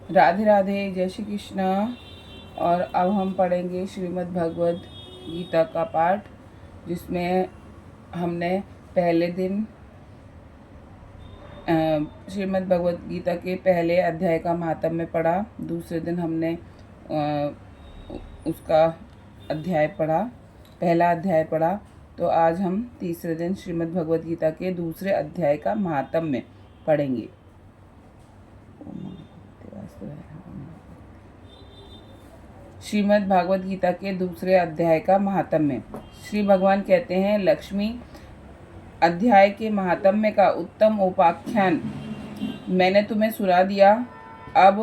राधे राधे, जय श्री कृष्ण। और अब हम पढ़ेंगे श्रीमद् भगवद गीता का पाठ, जिसमें हमने पहले दिन श्रीमद् भगवद गीता के पहले अध्याय का महात्म्य पढ़ा। दूसरे दिन हमने उसका अध्याय पढ़ा, पहला अध्याय पढ़ा। तो आज हम तीसरे दिन श्रीमद् भगवद गीता के दूसरे अध्याय का महात्म्य पढ़ेंगे। श्रीमद् भागवत गीता के दूसरे अध्याय का महात्म्य। श्री भगवान कहते हैं, लक्ष्मी अध्याय के महात्म्य का उत्तम उपाख्यान मैंने तुम्हें सुना दिया। अब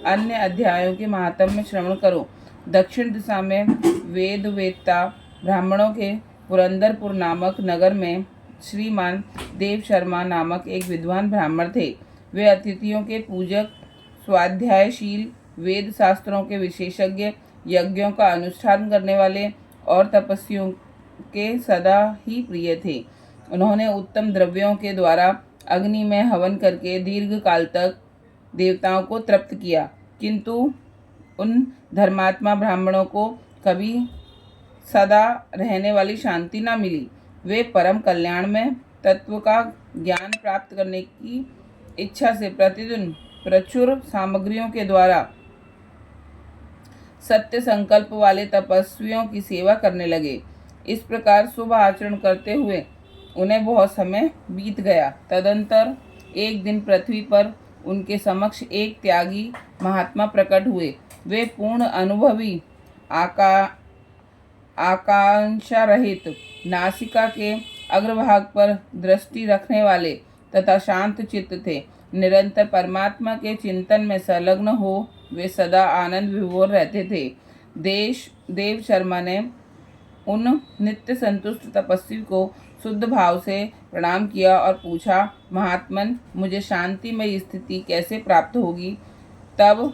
अन्य अध्यायों के महात्म्य श्रवण करो। दक्षिण दिशा में वेद वेत्ता ब्राह्मणों के पुरंदरपुर नामक नगर में श्रीमान देव शर्मा नामक एक विद्वान ब्राह्मण थे। वे अतिथियों के पूजक, स्वाध्यायशील, वेद शास्त्रों के विशेषज्ञ, यज्ञों का अनुष्ठान करने वाले और तपस्वियों के सदा ही प्रिय थे। उन्होंने उत्तम द्रव्यों के द्वारा अग्नि में हवन करके दीर्घ काल तक देवताओं को तृप्त किया, किंतु उन धर्मात्मा ब्राह्मणों को कभी सदा रहने वाली शांति न मिली। वे परम कल्याण में तत्व का ज्ञान प्राप्त करने की इच्छा से प्रतिदिन प्रचुर सामग्रियों के द्वारा सत्य संकल्प वाले तपस्वियों की सेवा करने लगे। इस प्रकार शुभ आचरण करते हुए उन्हें बहुत समय बीत गया। तदंतर एक दिन पृथ्वी पर उनके समक्ष एक त्यागी महात्मा प्रकट हुए। वे पूर्ण अनुभवी, आकांक्षा रहित, नासिका के अग्रभाग पर दृष्टि रखने वाले तथा शांत चित्त थे। निरंतर परमात्मा के चिंतन में संलग्न हो वे सदा आनंद विभोर रहते थे। देव शर्मा ने उन नित्य संतुष्ट तपस्वी को शुद्ध भाव से प्रणाम किया और पूछा, महात्मन, मुझे शांतिमय स्थिति कैसे प्राप्त होगी? तब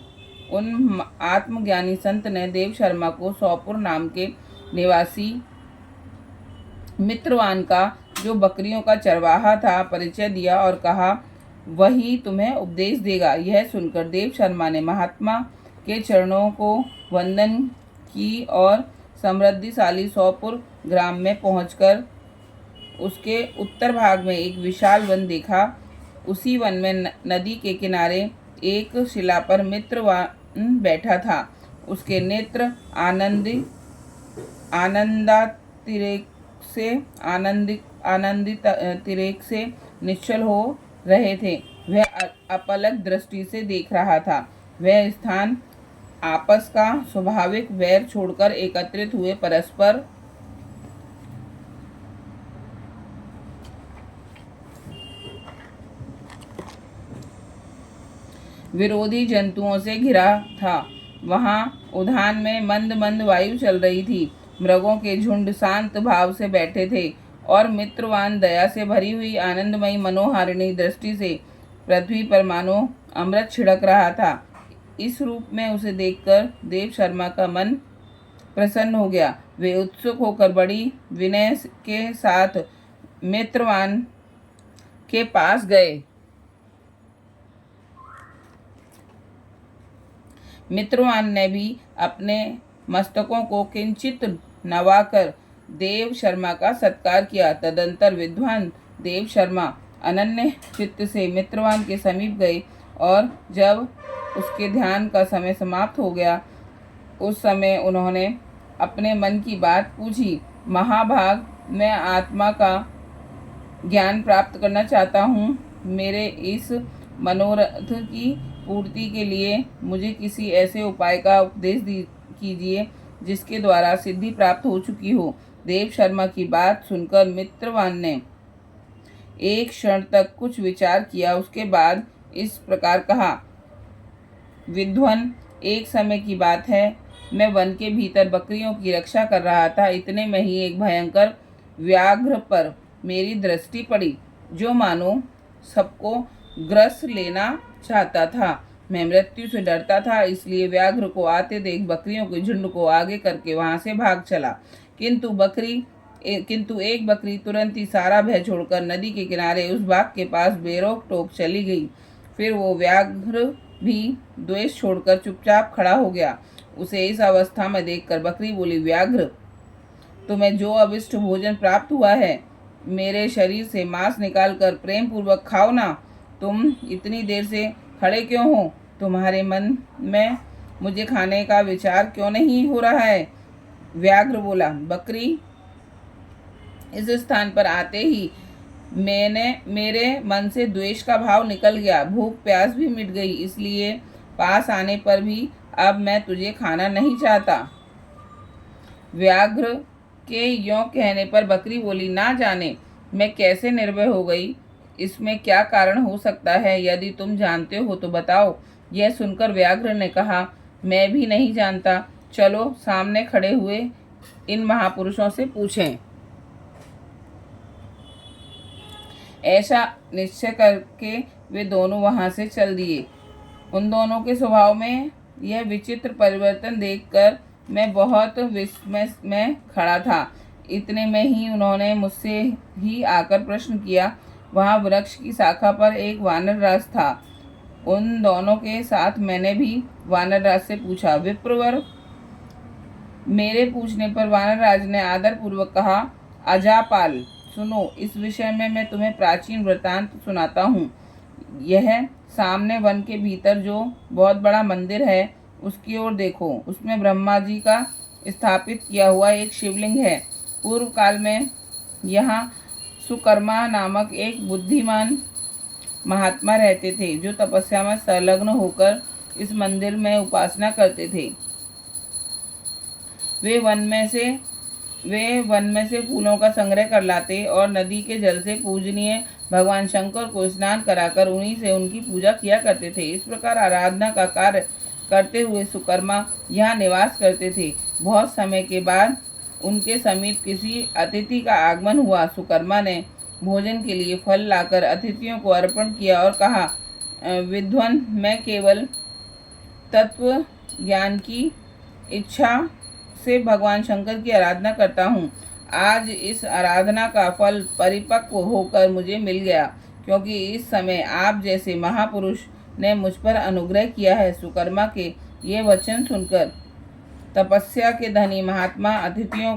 उन आत्मज्ञानी संत ने देव शर्मा को सौपुर नाम के निवासी मित्रवान का, जो बकरियों का चरवाहा था, परिचय दिया और कहा, वही तुम्हें उपदेश देगा। यह सुनकर देव शर्मा ने महात्मा के चरणों को वंदन की और समृद्धिशाली सौपुर ग्राम में पहुंचकर उसके उत्तर भाग में एक विशाल वन देखा। उसी वन में नदी के किनारे एक शिला पर मित्रवान बैठा था। उसके नेत्र आनंदित से निश्चल हो रहे थे। वह अपलक दृष्टि से देख रहा था। वह स्थान आपस का स्वाभाविक वैर छोड़कर एकत्रित हुए परस्पर विरोधी जंतुओं से घिरा था। वहां उद्यान में मंद मंद वायु चल रही थी। मृगों के झुंड शांत भाव से बैठे थे और मित्रवान दया से भरी हुई आनंदमयी मनोहारिणी दृष्टि से पृथ्वी पर मानो अमृत छिड़क रहा था। इस रूप में उसे देखकर देव शर्मा का मन प्रसन्न हो गया। वे उत्सुक होकर बड़ी विनय के साथ मित्रवान के पास गए। मित्रवान ने भी अपने मस्तकों को किंचित नवाकर देव शर्मा का सत्कार किया। तदंतर विद्वान देव शर्मा अनन्य चित्त से मित्रवान के समीप गए और जब उसके ध्यान का समय समाप्त हो गया, उस समय उन्होंने अपने मन की बात पूछी। महाभाग, मैं आत्मा का ज्ञान प्राप्त करना चाहता हूँ। मेरे इस मनोरथ की पूर्ति के लिए मुझे किसी ऐसे उपाय का उपदेश कीजिए जिसके द्वारा सिद्धि प्राप्त हो चुकी हो। देव शर्मा की बात सुनकर मित्रवान ने एक क्षण तक कुछ विचार किया। उसके बाद इस प्रकार कहा, विद्वान, एक समय की बात है, मैं वन के भीतर बकरियों की रक्षा कर रहा था। इतने में ही एक भयंकर व्याघ्र पर मेरी दृष्टि पड़ी, जो मानो सबको ग्रस लेना चाहता था। मैं मृत्यु से डरता था, इसलिए व्याघ्र को आते देख बकरियों के झुंड को आगे करके वहां से भाग चला। किंतु एक बकरी तुरंत ही सारा भय छोड़कर नदी के किनारे उस बाघ के पास बेरोक टोक चली गई। फिर वो व्याघ्र भी द्वेष छोड़कर चुपचाप खड़ा हो गया। उसे इस अवस्था में देखकर बकरी बोली, व्याघ्र, तुम्हें जो अभिष्ट भोजन प्राप्त हुआ है, मेरे शरीर से मांस निकालकर प्रेम पूर्वक खाओ ना। तुम इतनी देर से खड़े क्यों हो? तुम्हारे मन में मुझे खाने का विचार क्यों नहीं हो रहा है? व्याघ्र बोला, बकरी, इस स्थान पर आते ही मेरे मन से द्वेष का भाव निकल गया, भूख प्यास भी मिट गई, इसलिए पास आने पर भी अब मैं तुझे खाना नहीं चाहता। व्याघ्र के यों कहने पर बकरी बोली, ना जाने मैं कैसे निर्भय हो गई, इसमें क्या कारण हो सकता है? यदि तुम जानते हो तो बताओ। यह सुनकर व्याघ्र ने कहा, मैं भी नहीं जानता, चलो सामने खड़े हुए इन महापुरुषों से पूछें। ऐसा निश्चय करके वे दोनों वहां से चल दिए। उन दोनों के स्वभाव में यह विचित्र परिवर्तन देखकर मैं बहुत विस्मय में खड़ा था। इतने में ही उन्होंने मुझसे ही आकर प्रश्न किया। वहाँ वृक्ष की शाखा पर एक वानरराज था। उन दोनों के साथ मैंने भी वानरराज से पूछा। विप्रवर, मेरे पूछने पर वानरराज ने आदर पूर्वक कहा, अजापाल, सुनो, इस विषय में मैं तुम्हें प्राचीन वृतांत सुनाता हूँ। यह सामने वन के भीतर जो बहुत बड़ा मंदिर है, उसकी ओर देखो। उसमें ब्रह्मा जी का स्थापित किया हुआ एक शिवलिंग है। पूर्व काल में यहाँ सुकर्मा नामक एक बुद्धिमान महात्मा रहते थे, जो तपस्या में संलग्न होकर इस मंदिर में उपासना करते थे। वे वन में से फूलों का संग्रह कर लाते और नदी के जल से पूजनीय भगवान शंकर को स्नान कराकर उन्हीं से उनकी पूजा किया करते थे। इस प्रकार आराधना का कार्य करते हुए सुकर्मा यहाँ निवास करते थे। बहुत समय के बाद उनके समीप किसी अतिथि का आगमन हुआ। सुकर्मा ने भोजन के लिए फल लाकर अतिथियों को अर्पण किया और कहा, विद्वान, मैं केवल तत्व ज्ञान की इच्छा से भगवान शंकर की आराधना करता हूँ। आज इस आराधना का फल परिपक्व होकर मुझे मिल गया, क्योंकि इस समय आप जैसे महापुरुष ने मुझ पर अनुग्रह किया है। सुकर्मा के ये वचन सुनकर तपस्या के धनी महात्मा अतिथियों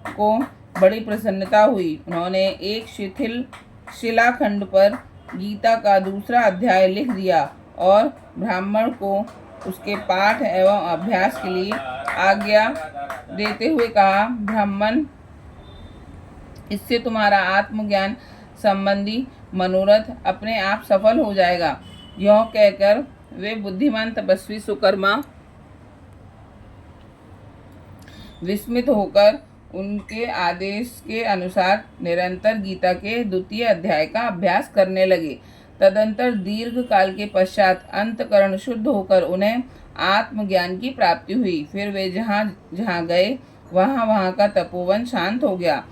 को बड़ी प्रसन्नता हुई। उन्होंने एक शिथिल शिलाखंड पर गीता का दूसरा अध्याय लिख दिया और ब्राह्मण को उसके पाठ एवं अभ्यास के लिए आज्ञा देते हुए कहा, ब्राह्मण, इससे तुम्हारा आत्मज्ञान संबंधी मनोरथ अपने आप सफल हो जाएगा। यह कहकर वे बुद्धिमान तपस्वी सुकर्मा विस्मित होकर उनके आदेश के अनुसार निरंतर गीता के द्वितीय अध्याय का अभ्यास करने लगे। तदंतर दीर्घ काल के पश्चात अंतकरण शुद्ध होकर उन्हें आत्मज्ञान की प्राप्ति हुई। फिर वे जहाँ जहाँ गए वहाँ का तपोवन शांत हो गया।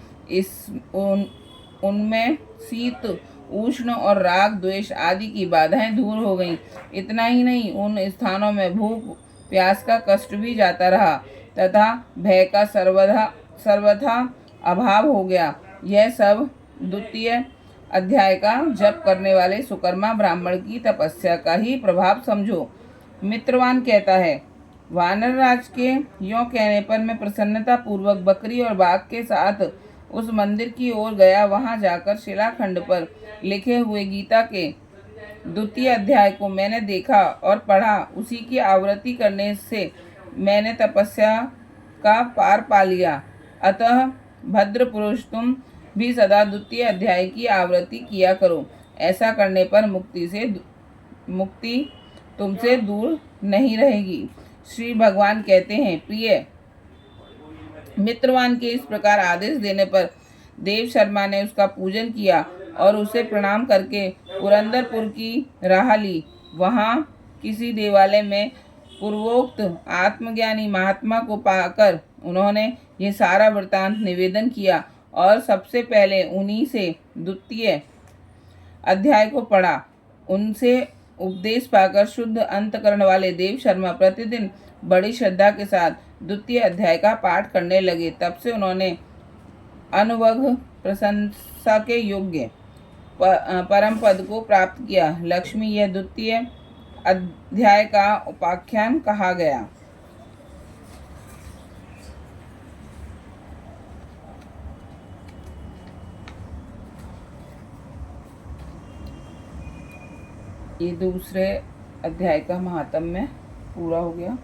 उनमें शीत, उष्ण और राग, द्वेष आदि की बाधाएं दूर हो गईं। इतना ही नहीं, उन स्थानों में भूख प्यास का कष्ट भी जाता रहा तथा भय का सर्वथा अभाव हो गया। यह सब द्वितीय अध्याय का जप करने वाले सुकर्मा ब्राह्मण की तपस्या का ही प्रभाव समझो। मित्रवान कहता है, वानरराज के यों कहने पर मैं प्रसन्नता पूर्वक बकरी और बाघ के साथ उस मंदिर की ओर गया। वहां जाकर शिलाखंड पर लिखे हुए गीता के द्वितीय अध्याय को मैंने देखा और पढ़ा। उसी की आवृत्ति करने से मैंने तपस्या का पार पा लिया। अतः भद्र पुरुष, तुम भी सदा द्वितीय अध्याय की आवृत्ति किया करो। ऐसा करने पर मुक्ति तुमसे दूर नहीं रहेगी। श्री भगवान कहते हैं, प्रिय मित्रवान के इस प्रकार आदेश देने पर देव शर्मा ने उसका पूजन किया और उसे प्रणाम करके पुरंदरपुर की राह ली। वहाँ किसी देवालय में पूर्वोक्त आत्मज्ञानी महात्मा को पाकर उन्होंने ये सारा वृतांत निवेदन किया और सबसे पहले उन्हीं से द्वितीय अध्याय को पढ़ा। उनसे उपदेश पाकर शुद्ध अंतकरण वाले देव शर्मा प्रतिदिन बड़ी श्रद्धा के साथ द्वितीय अध्याय का पाठ करने लगे। तब से उन्होंने अनुवग प्रशंसा के योग्य परम पद को प्राप्त किया। लक्ष्मी, यह द्वितीय अध्याय का उपाख्यान कहा गया। ये दूसरे अध्याय का महात्म्य पूरा हो गया।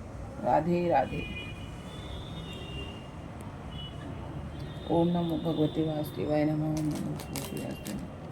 राधे राधे। ओम नमो भगवते वासुदेवाय नमः। ओम नमो भगवते वासुदेवाय।